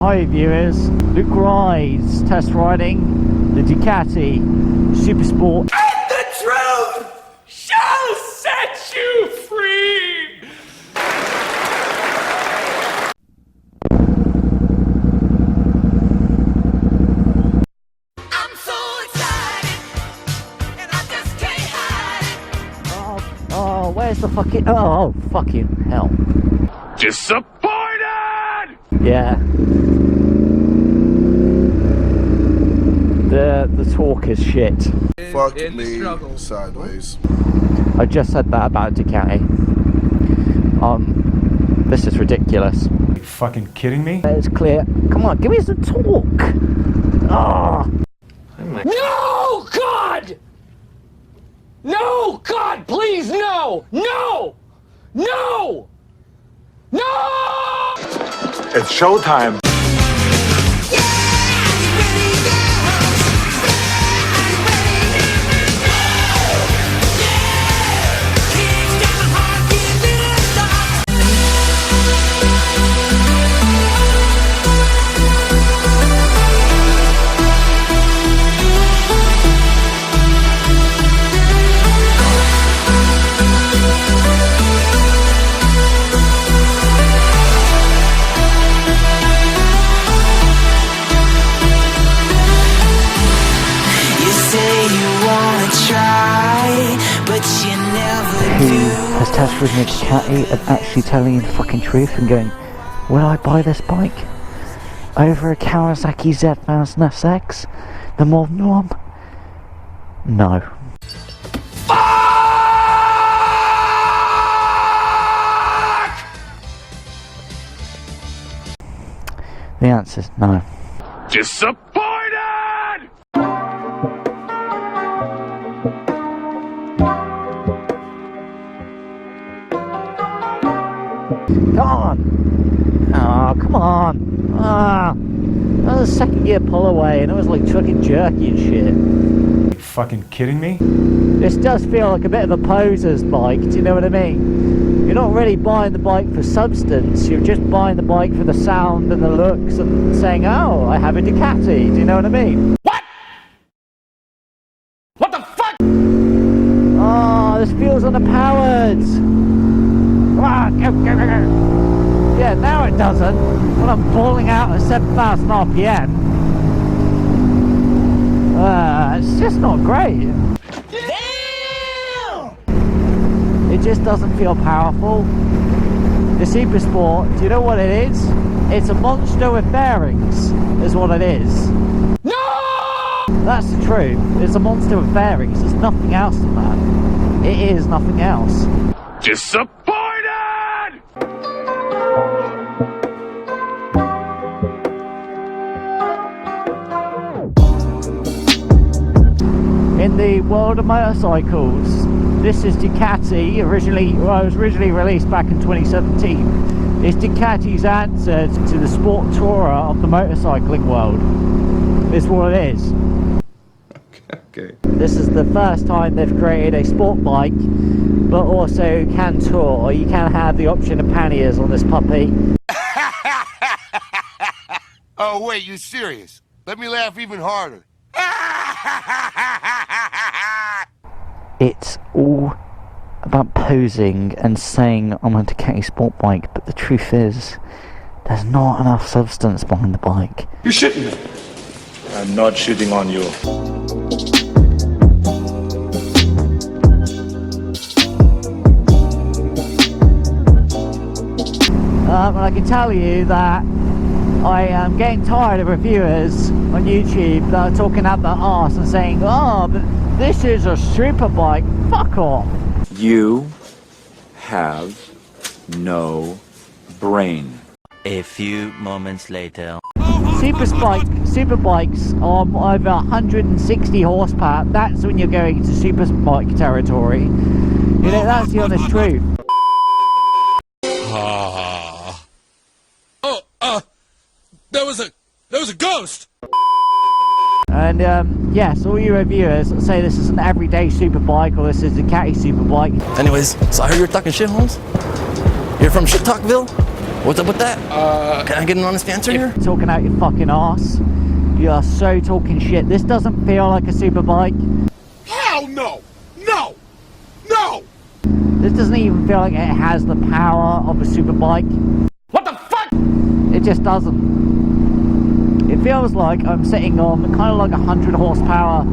Hi viewers, Luke rides test riding the Ducati Supersport. And the truth shall set you free! I'm so excited, and I just can't hide it. Oh, where's the fucking... Oh, fucking hell. Disappointed! Yeah. The talk is shit. Fuck me sideways. I just said that about Ducati. This is ridiculous. Are you fucking kidding me? It's clear. Come on, give me some talk. Oh. No, God! No, God, please, no! No! No! No! It's showtime. Who has test ridden a Ducati and actually telling you the fucking truth and going, will I buy this bike over a Kawasaki Z1000 SX, the modern one? No. Fuck! The answer's no. Disappointed! Come on! Oh, come on! Ah, that was a second gear pull away and it was like fucking jerky and shit. Are you fucking kidding me? This does feel like a bit of a poser's bike, do you know what I mean? You're not really buying the bike for substance, you're just buying the bike for the sound and the looks and saying, oh, I have a Ducati, do you know what I mean? What? What the fuck? Oh, this feels underpowered! Ah, go, go, go, go. Yeah, now it doesn't. When I'm pulling out at 7,000 RPM. It's just not great. Damn! It just doesn't feel powerful. The Supersport, do you know what it is? It's a monster with bearings, is what it is. No! That's the truth. It's a monster with bearings. There's nothing else than that. It is nothing else. Disappointed! In the world of motorcycles, this is Ducati, it was originally released back in 2017. It's Ducati's answer to the Sport Tourer of the motorcycling world. Is what it is. Okay. This is the first time they've created a sport bike, but also can tour. You can have the option of Panniers on this puppy. Oh, wait, you serious? Let me laugh even harder. It's all about posing and saying I'm a Ducati sport bike, but the truth is, there's not enough substance behind the bike. You're shitting me. I'm not shitting on you. I can tell you that I am getting tired of reviewers on YouTube that are talking out their arse and saying, oh, but this is a super bike. Fuck off. You have no brain. A few moments later. Super bikes are over 160 horsepower. That's when you're going into super bike territory. You know, that's the honest truth. There was a ghost! And yes, all you reviewers that say this is an everyday super bike or this is a Ducati super bike. Anyways, so I heard you're talking shit, Holmes? You're from Shit Talkville? What's up with that? Can I get an honest answer here? Talking out your fucking ass. You are so talking shit. This doesn't feel like a superbike. Hell no! No! No! This doesn't even feel like it has the power of a superbike. What the fuck? It just doesn't. It feels like I'm sitting on kind of like 100 horsepower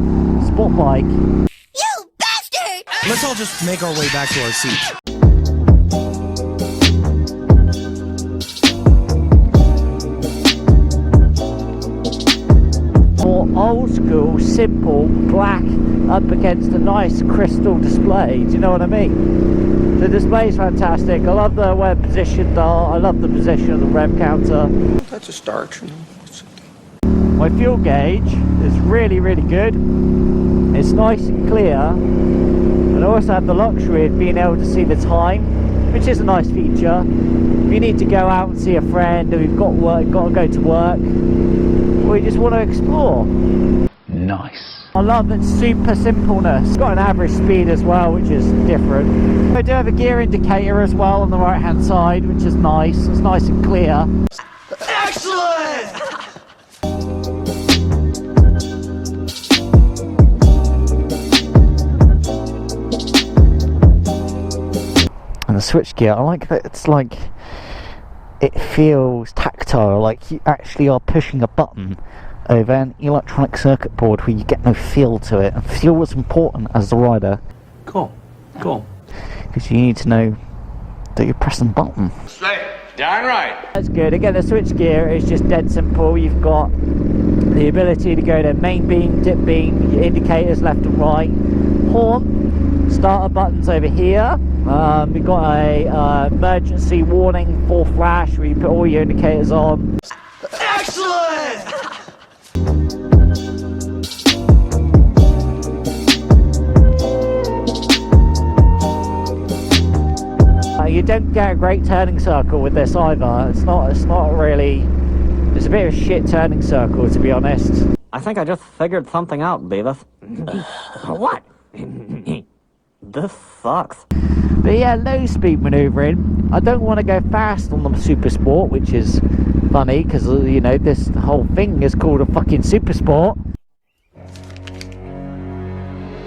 sport bike. You bastard! Let's all just make our way back to our seats. More old school, simple, black up against a nice crystal display. Do you know what I mean? The display's fantastic. I love the way it's positioned. I love the position of the rev counter. That's a starch. My fuel gauge is really, really good. It's nice and clear. And I also have the luxury of being able to see the time, which is a nice feature. If you need to go out and see a friend, or you've got work, got to go to work, or you just want to explore. Nice. I love its super simpleness. It's got an average speed as well, which is different. I do have a gear indicator as well on the right hand side, which is nice. It's nice and clear. Excellent! And the switch gear, I like that it's like, it feels tactile, like you actually are pushing a button over an electronic circuit board where you get no feel to it. And feel was important as the rider. Cool. Because you need to know that you're pressing the button. Darn right. That's good. Again, the switch gear is just dead simple. You've got the ability to go to main beam, dip beam, your indicators left and right, horn, starter buttons over here. We've got a emergency warning for flash where you put all your indicators on. Excellent! You don't get a great turning circle with this either. It's not really. It's a bit of a shit turning circle, to be honest. I think I just figured something out, Beavis. What? This sucks. But yeah, low speed maneuvering. I don't want to go fast on the Supersport, which is funny because, you know, this whole thing is called a fucking Supersport.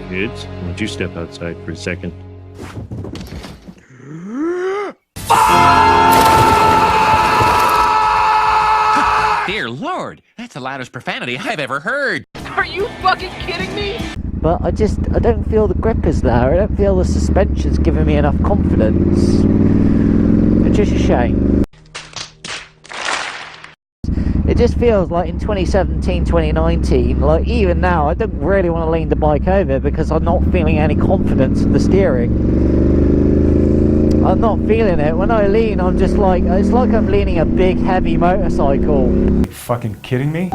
Kids, why don't you step outside for a second? Dear Lord, that's the loudest profanity I've ever heard. Are you fucking kidding me? But I don't feel the grip is there. I don't feel the suspension's giving me enough confidence. Which is a shame. It just feels like in 2017, 2019, like even now, I don't really want to lean the bike over because I'm not feeling any confidence in the steering. I'm not feeling it. When I lean, I'm just like, it's like I'm leaning a big, heavy motorcycle. You fucking kidding me?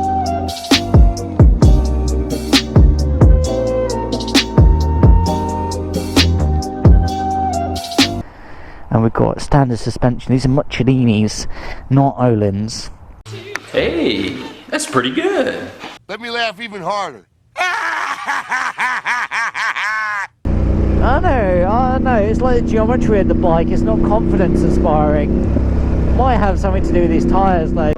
And we've got standard suspension. These are Muccolinis, not Öhlins. Hey, that's pretty good. Let me laugh even harder. I know, it's like the geometry of the bike, it's not confidence inspiring. Might have something to do with these tyres though.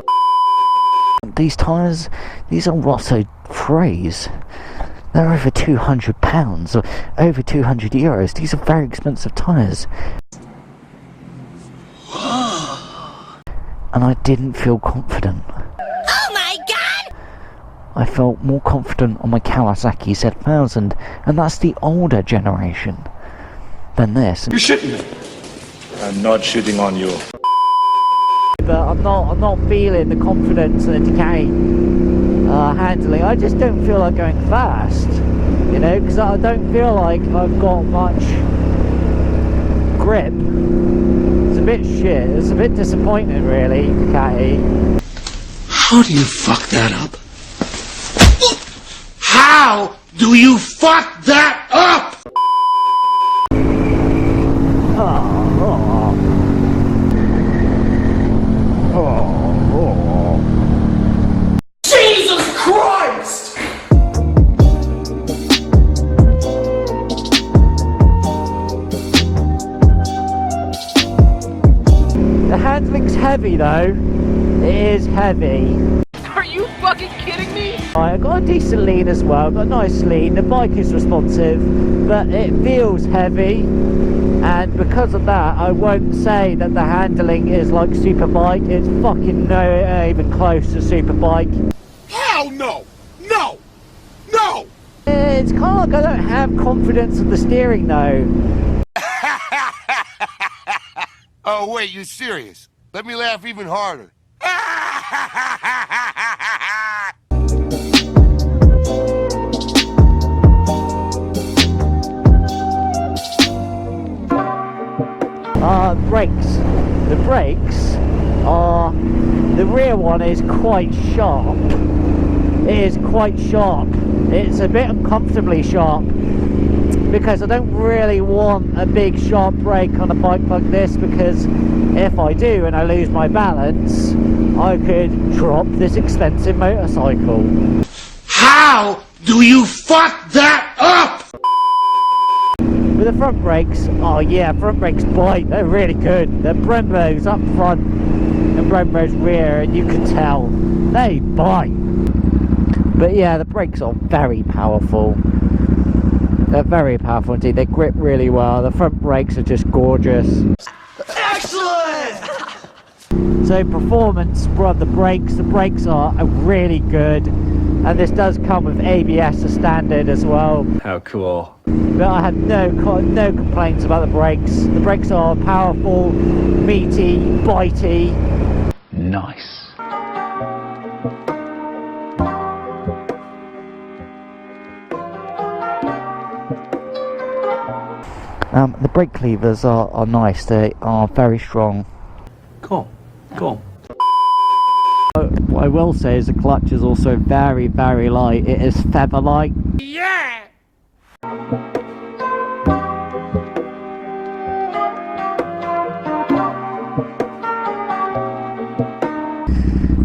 These tyres, these are Rosso Freys. They're over £200, or over €200. These are very expensive tyres. And I didn't feel confident. Oh my god! I felt more confident on my Kawasaki Z1000, and that's the older generation than this. You're shitting me. I'm not shitting on you. But I'm not feeling the confidence and the Ducati handling. I just don't feel like going fast, you know, because I don't feel like I've got much grip. It's a bit shit. It's a bit disappointing, really, Ducati. How do you fuck that up? How do you fuck that up? Jesus Christ! The handling's heavy. heavy though. It is heavy. Are you fucking kidding me? I've got a decent lean as well, got a nice lean, the bike is responsive, but it feels heavy, and because of that I won't say that the handling is like Superbike. It's fucking no even close to Superbike. Hell no! No! No! It's kind of like I don't have confidence in the steering though. Oh wait, you serious? Let me laugh even harder. Brakes. The brakes are... The rear one is quite sharp. It is quite sharp. It's a bit uncomfortably sharp because I don't really want a big sharp brake on a bike like this, because if I do and I lose my balance, I could drop this expensive motorcycle. How do you fuck that up? With the front brakes, oh yeah, front brakes bite, they're really good. The Brembo's up front and Brembo's rear, and you can tell they bite. But yeah, the brakes are very powerful. They're very powerful indeed. They grip really well. The front brakes are just gorgeous. Excellent! So performance of the brakes are really good, and this does come with ABS as standard as well. How cool. But I have no complaints about the brakes. The brakes are powerful, meaty, bitey. Nice. The brake levers are nice. They are very strong. Cool. Cool. What I will say is the clutch is also very, very light. It is feather light. Yeah!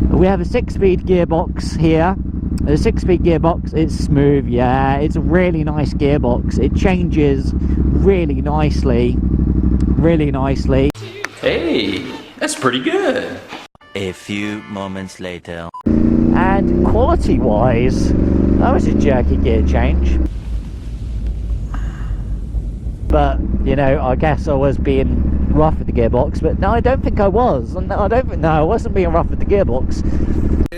We have a 6-speed gearbox here. The 6-speed gearbox is smooth, yeah, it's a really nice gearbox. It changes really nicely, Hey, that's pretty good. A few moments later. And quality wise, that was a jerky gear change. But, you know, I guess I was being rough with the gearbox, but no, I don't think I was. No, I wasn't being rough with the gearbox.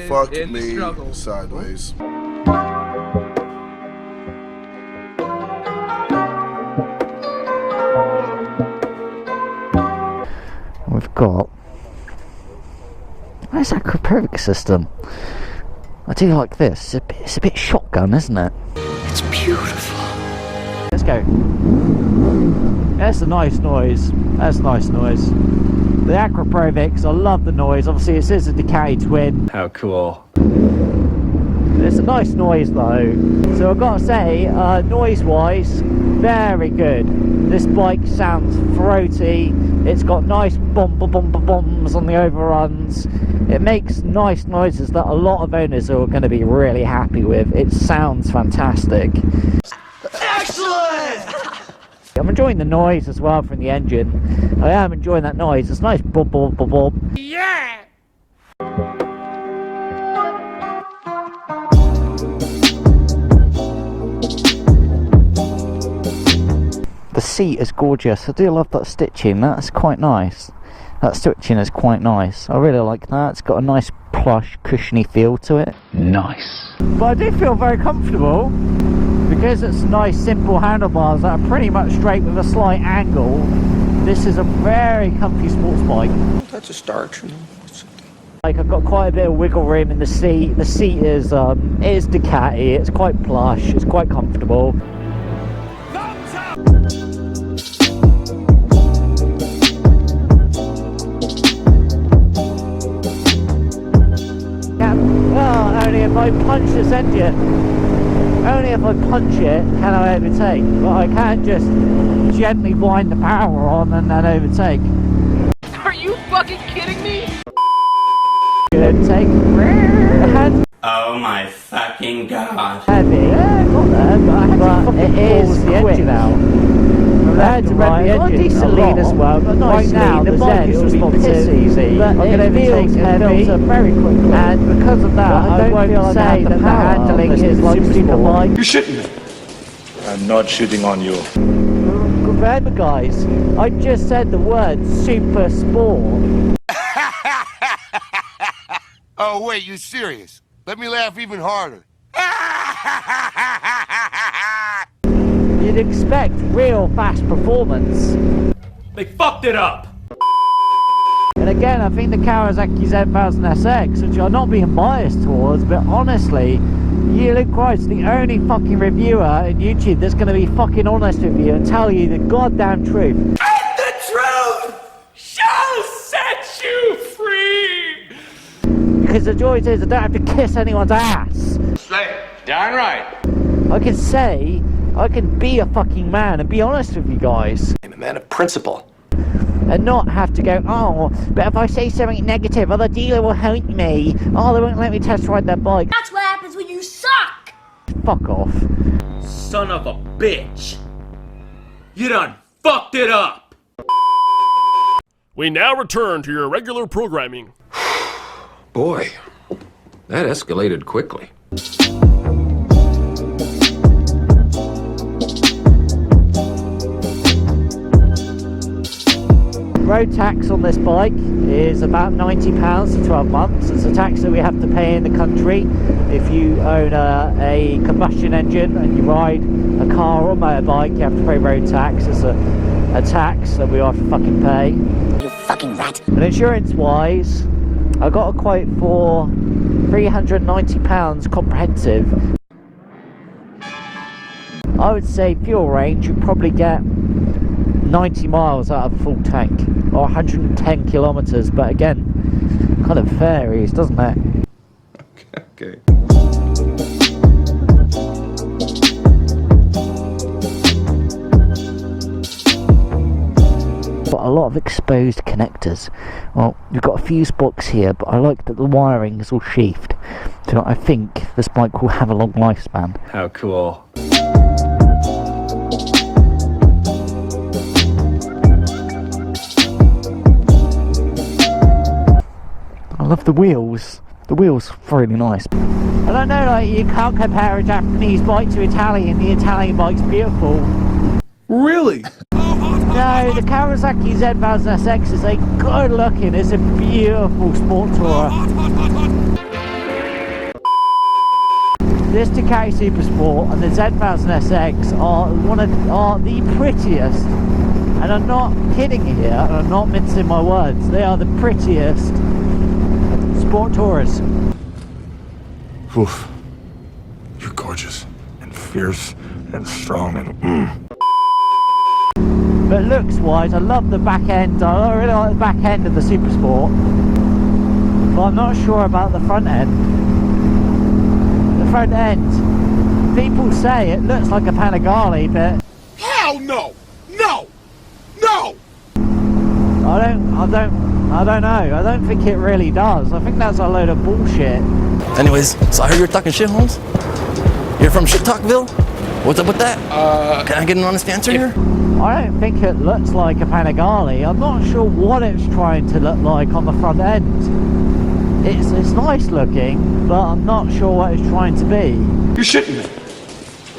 Fuck me sideways. We've got... Where's that Krapovic system? I do like this. It's a bit shotgun, isn't it? It's beautiful. Let's go. That's a nice noise. That's a nice noise. The Aquaprovics, I love the noise. Obviously, it is a Ducati twin. How cool. It's a nice noise though. So I've got to say, noise-wise, very good. This bike sounds throaty. It's got nice bombs on the overruns. It makes nice noises that a lot of owners are going to be really happy with. It sounds fantastic. Excellent! I'm enjoying the noise as well from the engine. I am enjoying that noise. It's nice bob. Yeah! The seat is gorgeous. I do love that stitching. That's quite nice. That stitching is quite nice. I really like that. It's got a nice plush, cushiony feel to it. Nice. But I do feel very comfortable because it's nice, simple handlebars that are pretty much straight with a slight angle. This is a very comfy sports bike. That's a starch. Like, I've got quite a bit of wiggle room in the seat. The seat is Ducati. It's quite plush. It's quite comfortable. Well, only if I punch this engine. Only if I punch it can I overtake. But I can't just gently wind the power on and then overtake. Are you fucking kidding me? Overtake. Oh my fucking god. Heavy. Yeah, got there, but it is the engine out. from left to right. Not decent lead as well, but nice now. The bike is responsive, easy. But it feels heavy very quickly. And because of that, I won't say that the handling is like Superbike. You're shitting me. I'm not shitting on you. Remember, guys, I just said the word Super Sport. Oh, wait, you serious? Let me laugh even harder. You'd expect real fast performance. They fucked it up. And again, I think the Kawasaki Z1000SX, which I'm not being biased towards, but honestly, you look Christ, the only fucking reviewer in YouTube that's going to be fucking honest with you and tell you the goddamn truth. And the truth shall set you free. Because the joy is I don't have to kiss anyone's ass. Slay. Darn right. I can say, I can be a fucking man and be honest with you guys. I'm a man of principle. And not have to go, oh, but if I say something negative, oh, the dealer will hate me. Oh, they won't let me test ride their bike. That's what happens when you suck! Fuck off. Son of a bitch. You done fucked it up. We now return to your regular programming. Boy, that escalated quickly. Road tax on this bike is about £90 for 12 months. It's a tax that we have to pay in the country if you own a combustion engine and you ride a car or motorbike. You have to pay road tax. It's a tax that we have to fucking pay. You fucking rat. And insurance wise, I got a quote for £390 comprehensive. I would say fuel range, you probably get 90 miles out of full tank, or 110 kilometers, but again, kind of varies, doesn't it? Okay. Got a lot of exposed connectors. Well, we've got a fuse box here, but I like that the wiring is all sheathed, so I think this bike will have a long lifespan. How cool. I love the wheels. The wheels are really nice. I don't know, like, you can't compare a Japanese bike to Italian. The Italian bike's beautiful. Really? No, the Kawasaki Z1000SX is a good looking, it's a beautiful sport tourer. This Ducati Supersport and the Z1000SX are the prettiest, and I'm not kidding here, and I'm not mincing my words, they are the prettiest sport tourers. Oof. You're gorgeous and fierce and strong and But looks wise, I love the back end. I really like the back end of the Supersport, but I'm not sure about the front end. The front end, people say it looks like a Panigale, but Hell no! No! No! I don't know. I don't think it really does. I think that's a load of bullshit. Anyways, so I heard you're talking shit, Holmes. You're from Shit Talkville? What's up with that? Can I get an honest answer here? I don't think it looks like a Panigale. I'm not sure what it's trying to look like on the front end. It's nice looking, but I'm not sure what it's trying to be. You're shitting me.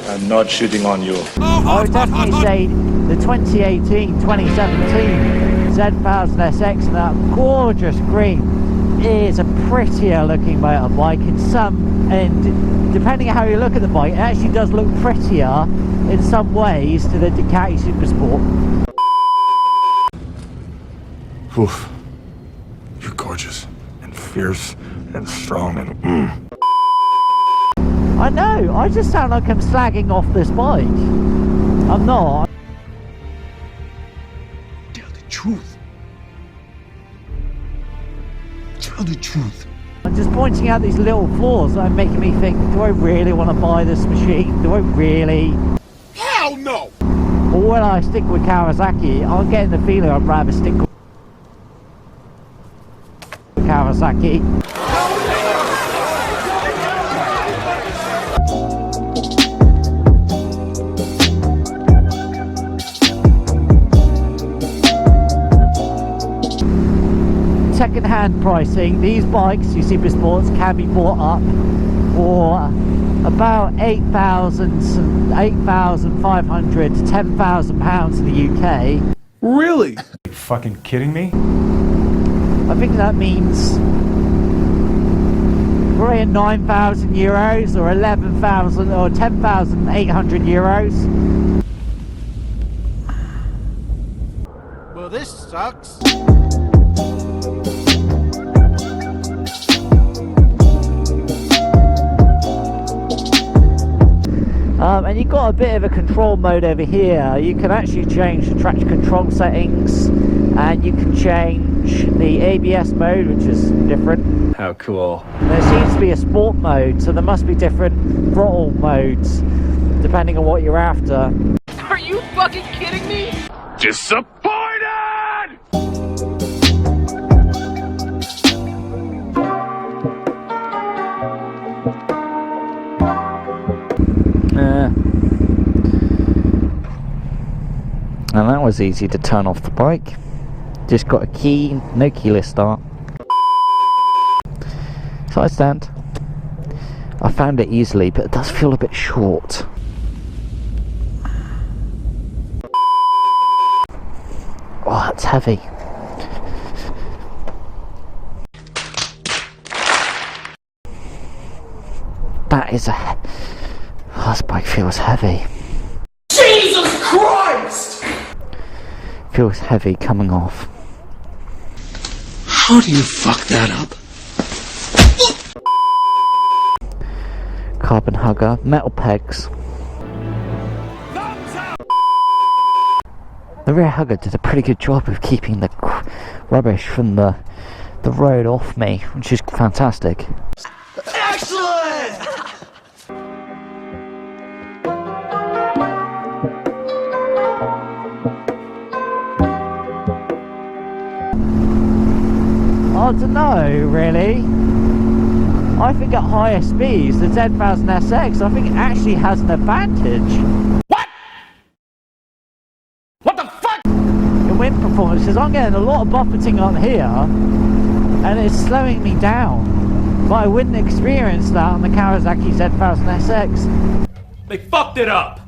I'm not shitting on you. I would definitely say the 2018-2017 Z1000SX in that gorgeous green is a prettier looking motorbike and depending on how you look at the bike, it actually does look prettier in some ways to the Ducati Supersport. oof. You're gorgeous and fierce and strong and I know, I just sound like I'm slagging off this bike. I'm not. Tell the truth. Tell the truth. I'm just pointing out these little flaws that are making me think, do I really want to buy this machine? Do I really? Hell no! Or will I stick with Kawasaki? I'm getting the feeling I'd rather stick with Kawasaki. second-hand pricing, these bikes, your Supersports, can be bought up for about 8,500 to 10,000 pounds in the UK. Really? Are you fucking kidding me? I think that means probably 9,000 euros or 11,000 or 10,800 euros. Well, this sucks. And you've got a bit of a control mode over here. You can actually change the traction control settings, and you can change the ABS mode, which is different. How cool. There seems to be a sport mode, so there must be different throttle modes depending on what you're after. Are you fucking kidding me? Disappointed! And that was easy to turn off the bike. Just got a key, no keyless start. Side stand. I found it easily, but it does feel a bit short. Oh, it's heavy. That is a... Oh, this bike feels heavy. Jesus Christ! Feels heavy coming off. How do you fuck that up? Carbon hugger, metal pegs. The rear hugger did a pretty good job of keeping the rubbish from the road off me, which is fantastic. Excellent! I don't know, really. I think at higher speeds, the 10,000 SX, I think it actually has an advantage. What? What the fuck? In wind performance, because I'm getting a lot of buffeting up here, and it's slowing me down. But I wouldn't experience that on the Kawasaki Z1000 SX. They fucked it up!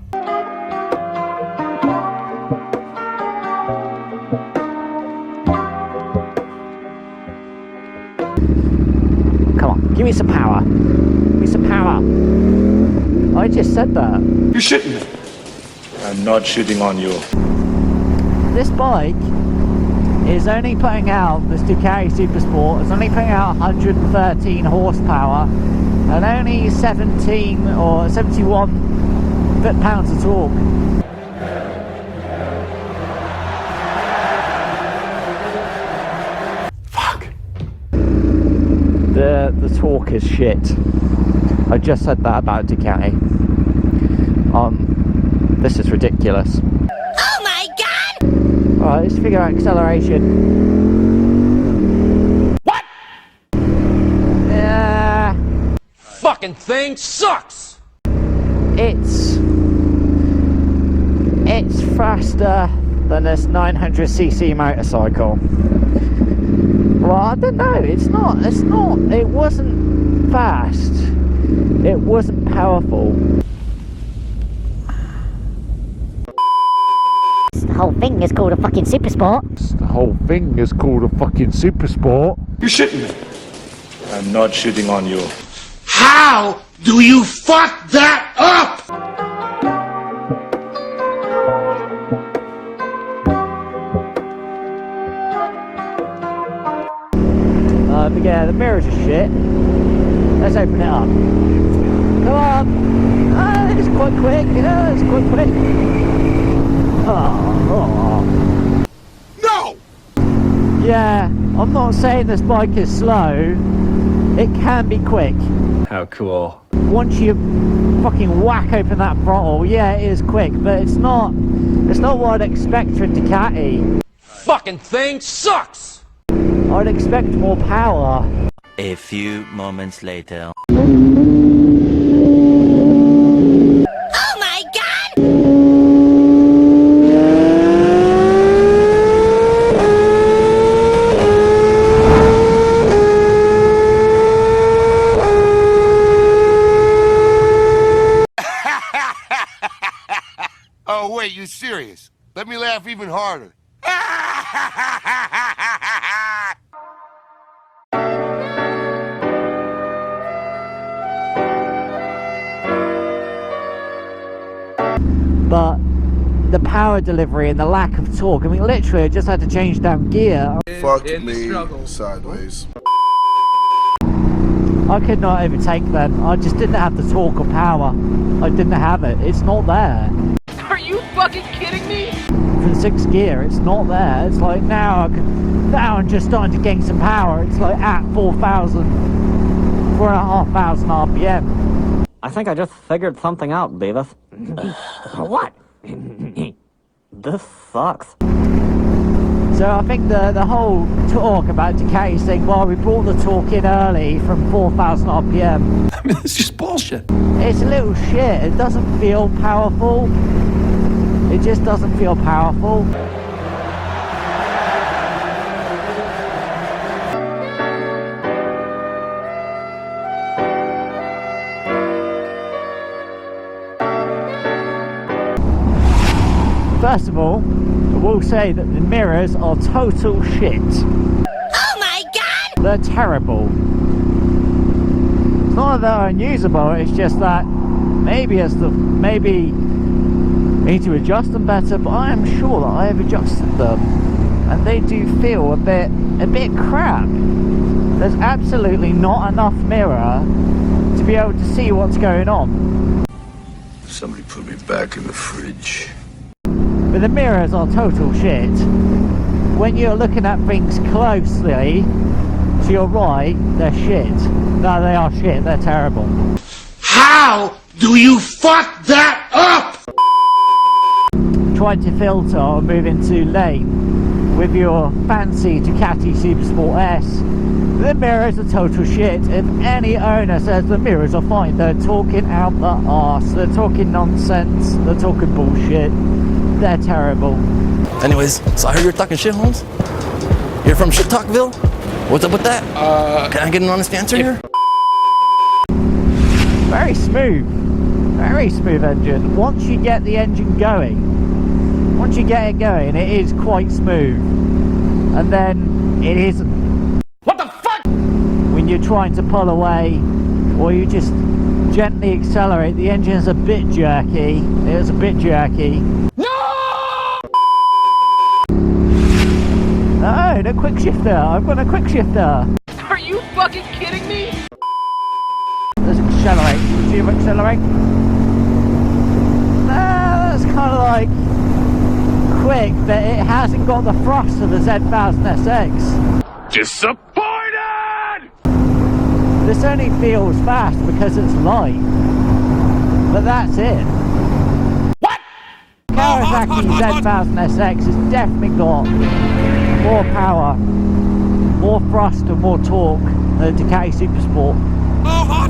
Come on, give me some power. Give me some power. I just said that. You're shitting me. I'm not shitting on you. This bike is only putting out, this Ducati Supersport, is only putting out 113 horsepower and only 17 or 71 foot-pounds of torque. The torque is shit. I just said that about Ducati. This is ridiculous. Oh my god! Alright, let's figure out acceleration. What? Fucking thing sucks! It's faster than this 900cc motorcycle. Well, I don't know, it wasn't fast, it wasn't powerful. The whole thing is called a fucking Supersport. The whole thing is called a fucking Supersport. You're shitting me. I'm not shitting on you. How do you fuck that up? But yeah, the mirrors are shit. Let's open it up. Come on! Ah, it's quite quick, yeah, it's quite quick. Oh. No! Yeah, I'm not saying this bike is slow. It can be quick. How cool. Once you fucking whack open that throttle, yeah, it is quick, but it's not what I'd expect from Ducati. Fucking thing sucks! I'd expect more power. A few moments later. Oh my god! No, wait, you serious? Let me laugh even harder. But the power delivery and the lack of torque, I mean, literally, I just had to change down gear. Fuck me sideways. I could not overtake them. I just didn't have the torque or power. I didn't have it. It's not there. Are you fucking kidding me? From 6th gear, it's not there. It's like now I'm just starting to gain some power. It's like at 4,500 RPM. I think I just figured something out, Beavis. What? This sucks. So I think the whole talk about Ducati saying, well, we brought the torque in early from 4,000 RPM. I mean, it's just bullshit. It's a little shit. It doesn't feel powerful. It just doesn't feel powerful. First of all, I will say that the mirrors are total shit. Oh my god! They're terrible. It's not that they're unusable, it's just that maybe we need to adjust them better, but I am sure that I have adjusted them and they do feel a bit crap. There's absolutely not enough mirror to be able to see what's going on. Somebody put me back in the fridge. But the mirrors are total shit. When you're looking at things closely, to your right, they're shit. No, they are shit, they're terrible. How do you fuck that up? Trying to filter or move into lane with your fancy Ducati Supersport S, the mirrors are total shit. If any owner says the mirrors are fine, they're talking out the arse, they're talking nonsense, they're talking bullshit. They're terrible. Anyways, so I heard you're talking shit, Holmes. You're from Shit Talkville? What's up with that? Can I get an honest answer here? Very smooth engine. Once you get the engine going, it is quite smooth. And then it isn't. What the fuck? When you're trying to pull away, or you just gently accelerate, the engine is a bit jerky. It is a bit jerky. No, no quick shifter. I've got a quick shifter. Are you fucking kidding me? Let's accelerate. See if I accelerate. That's kind of like quick, but it hasn't got the thrust of the Z1000SX. Disappointed! This only feels fast because it's light. But that's it. What? Kawasaki Z1000SX has definitely got more power, more thrust and more torque than the Ducati Supersport.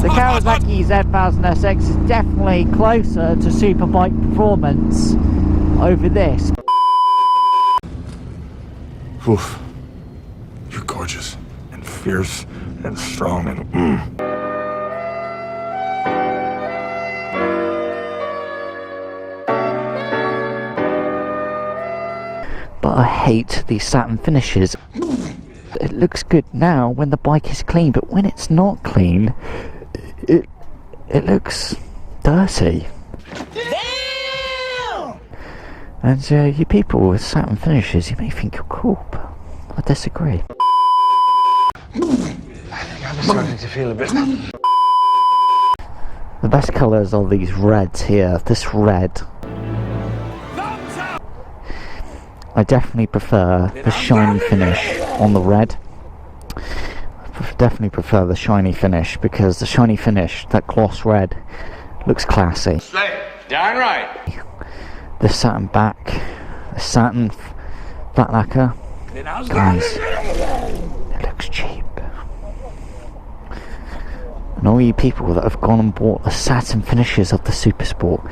The Kawasaki Z1000SX is definitely closer to Superbike performance over this. Oof. You're gorgeous and fierce and strong and But I hate these satin finishes. It looks good now when the bike is clean, but when it's not clean, it looks dirty. Damn! And you people with satin finishes, you may think you're cool, but I disagree. I'm starting to feel a bit. The best colours are these reds here. This red. I definitely prefer the shiny finish on the red. I definitely prefer the shiny finish because the shiny finish, that gloss red, looks classy. Darn right. The satin back, the satin flat lacquer, guys, it looks cheap. And all you people that have gone and bought the satin finishes of the Supersport,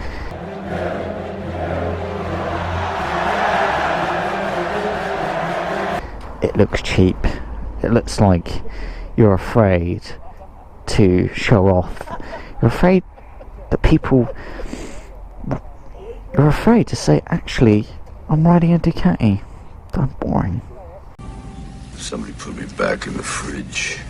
it looks cheap. It looks like you're afraid to show off. You're afraid that people You're afraid to say, actually, I'm riding a Ducati. I'm boring. Somebody put me back in the fridge.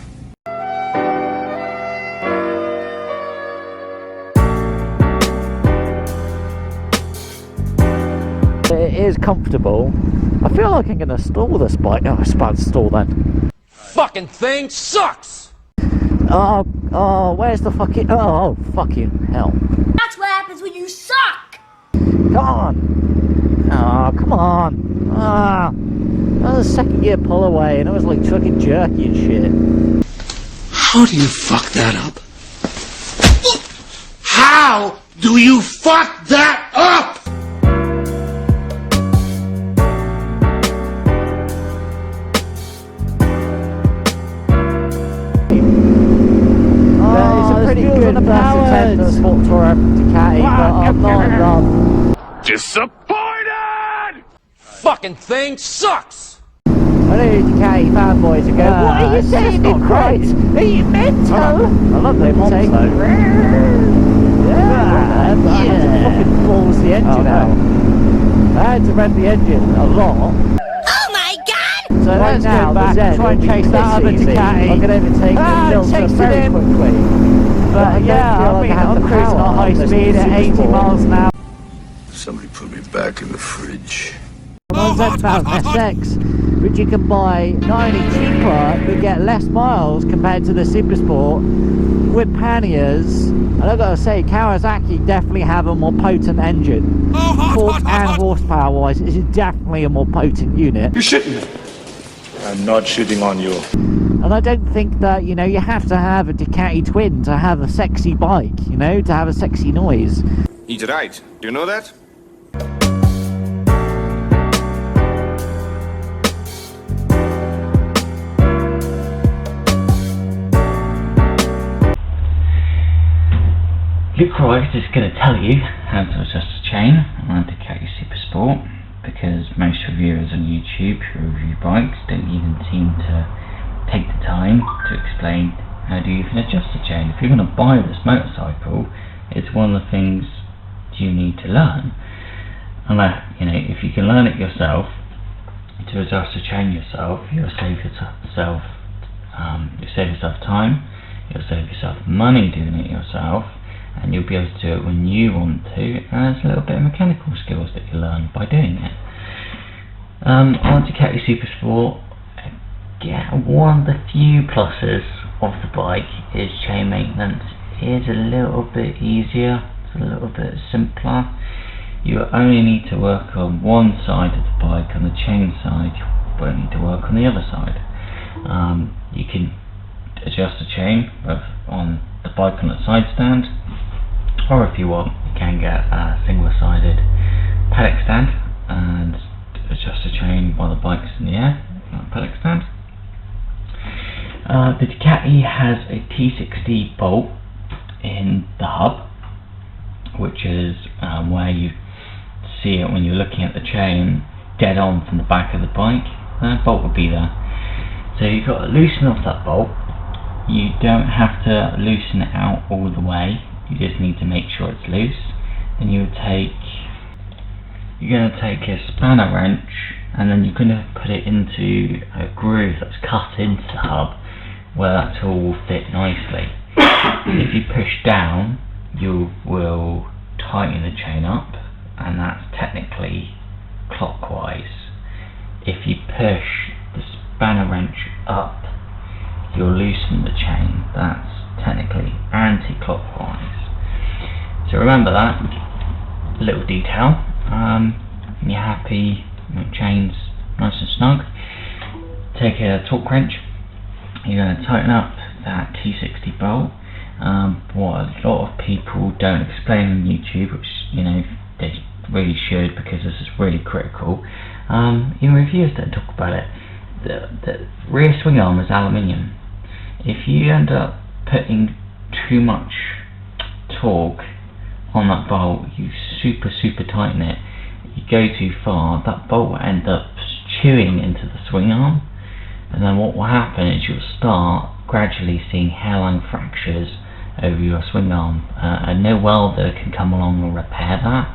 It is comfortable. I feel like I'm gonna stall this bike. Oh, it's about to stall then. Fucking thing sucks! Oh, where's the fucking... Oh, fucking hell. That's what happens when you suck! Come on! Oh, come on! Ah! That was a second gear pull away and it was like fucking jerky and shit. How do you fuck that up? How do you fuck that up? Pretty good versus Sport Tourer Ducati, but I'm not in love. Disappointed! Fucking thing sucks! I know Ducati fanboys are going, what are you saying in Christ? Are you mental? I love them saying, yeah, I had to fucking balls the engine out. I had to rev the engine a lot. Oh my god! So right now, back and try and chase that other Ducati. I can overtake the very quickly. But yeah, I mean, I'm cruising at high speed at 80 miles an hour. Somebody put me back in the fridge. Z-Bound SX, which you can buy not only cheaper, but get less miles compared to the Supersport with Panniers. And I've got to say, Kawasaki definitely have a more potent engine. Torque and horsepower wise, it is definitely a more potent unit. You're shitting me. I'm not shitting on you. And I don't think that, you know, you have to have a Ducati twin to have a sexy bike, you know, to have a sexy noise. He's right. Do you know that? Luke Roy is going to tell you how to adjust a chain on a Ducati Supersport, because most reviewers on YouTube who review bikes don't even seem to take the time to explain how do you even adjust a chain. If you're going to buy this motorcycle, it's one of the things you need to learn. And you know, if you can learn it yourself, to adjust a chain yourself, you'll save yourself time, you'll save yourself money doing it yourself, and you'll be able to do it when you want to, and there's a little bit of mechanical skills that you learn by doing it. On Ducati Supersport, one of the few pluses of the bike is chain maintenance is a little bit easier, it's a little bit simpler. You only need to work on one side of the bike, on the chain side, you won't need to work on the other side. You can adjust the chain on the bike on the side stand, or if you want, you can get a single-sided paddock stand and adjust the chain while the bike's in the air on a paddock stand. The Ducati has a T60 bolt in the hub, which is where you see it when you're looking at the chain dead on from the back of the bike. That bolt will be there. So you've got to loosen off that bolt. You don't have to loosen it out all the way, you just need to make sure it's loose. Then you're going to take a spanner wrench, and then you're going to put it into a groove that's cut into the hub where that tool will fit nicely. If you push down, you will tighten the chain up, and that's technically clockwise. If you push the spanner wrench up, you'll loosen the chain. That's technically anti-clockwise. So remember that little detail. When you're happy, chain's nice and snug, take a torque wrench. You're going to tighten up that T60 bolt. What a lot of people don't explain on YouTube, which you know they really should, because this is really critical. Even reviewers don't talk about it. The rear swing arm is aluminium. If you end up putting too much torque on that bolt, you super tighten it, you go too far, that bolt will end up chewing into the swing arm, and then what will happen is you'll start gradually seeing hairline fractures over your swing arm, and no welder can come along and repair that.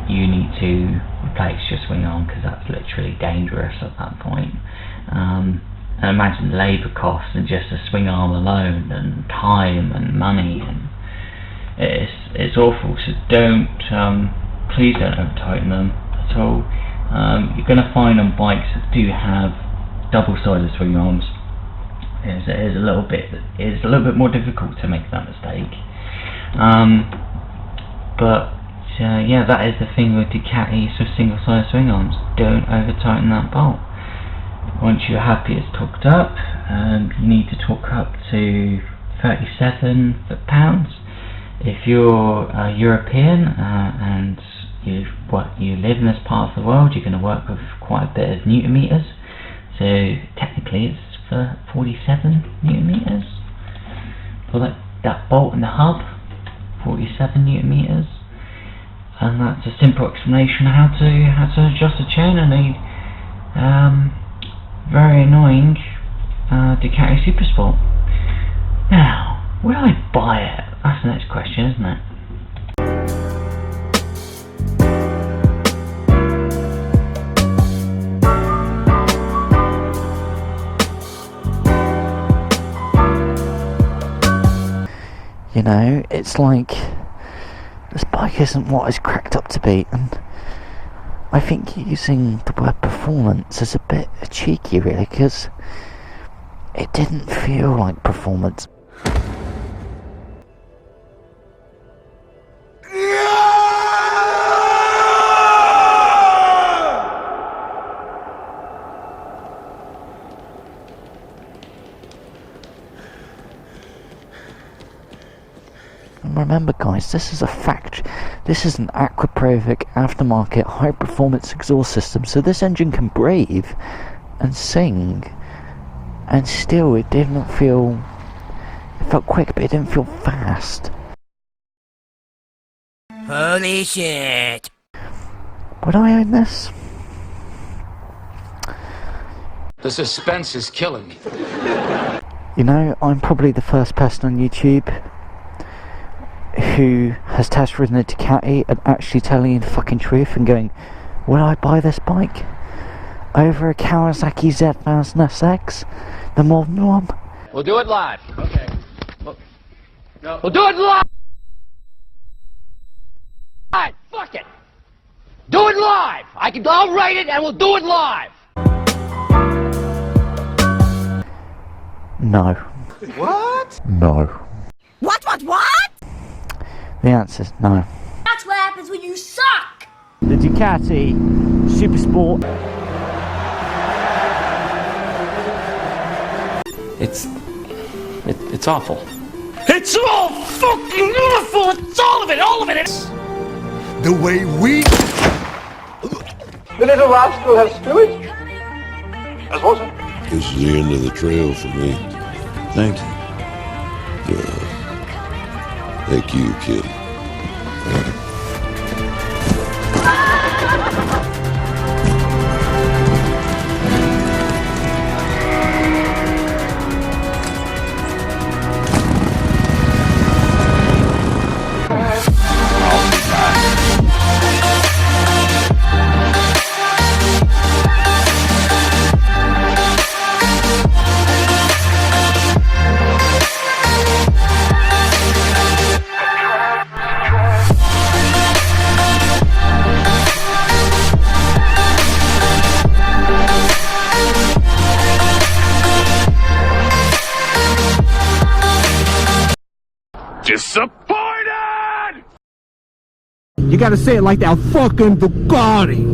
you need to replace your swing arm, because that's literally dangerous at that point. And imagine labour costs and just a swing arm alone, and time and money, and it's awful. So please don't over tighten them at all. You're going to find on bikes that do have double-sided swing arms, it is a little bit more difficult to make that mistake. Yeah, that is the thing with Ducati single-sided swing arms. Don't over tighten that bolt. Once you're happy it's torqued up, you need to torque up to 37 foot-pounds. If you're European and you live in this part of the world, you're going to work with quite a bit of newton meters. So technically it's for 47 newton meters. For that bolt and the hub, 47 newton meters. And that's a simple explanation how to adjust a chain on a very annoying Ducati Supersport. Now, will I buy it? That's the next question, isn't it? You know, it's like this bike isn't what it's cracked up to be, and I think using the word performance is a bit cheeky, really, because it didn't feel like performance. Remember guys, this is an Aquaprovic aftermarket high performance exhaust system, so this engine can breathe and sing, and still it felt quick, but it didn't feel fast. Holy shit. Would I own this? The suspense is killing me. You know, I'm probably the first person on YouTube who has test ridden a Ducati and actually telling you the fucking truth and going, would I buy this bike over a Kawasaki Z1000 SX, the modern one? We'll do it live. Okay. We'll do it live! Alright, fuck it! Do it live! I'll write it and we'll do it live! No. What? No. What? The answer's no. That's what happens when you suck! The Ducati Supersport. It's awful. It's all fucking awful! It's all of it! It's the way we... The little rascal has fluid. As was it? This is the end of the trail for me. Thank you. Thank you, kid. Disappointed! You gotta say it like that fucking Ducati.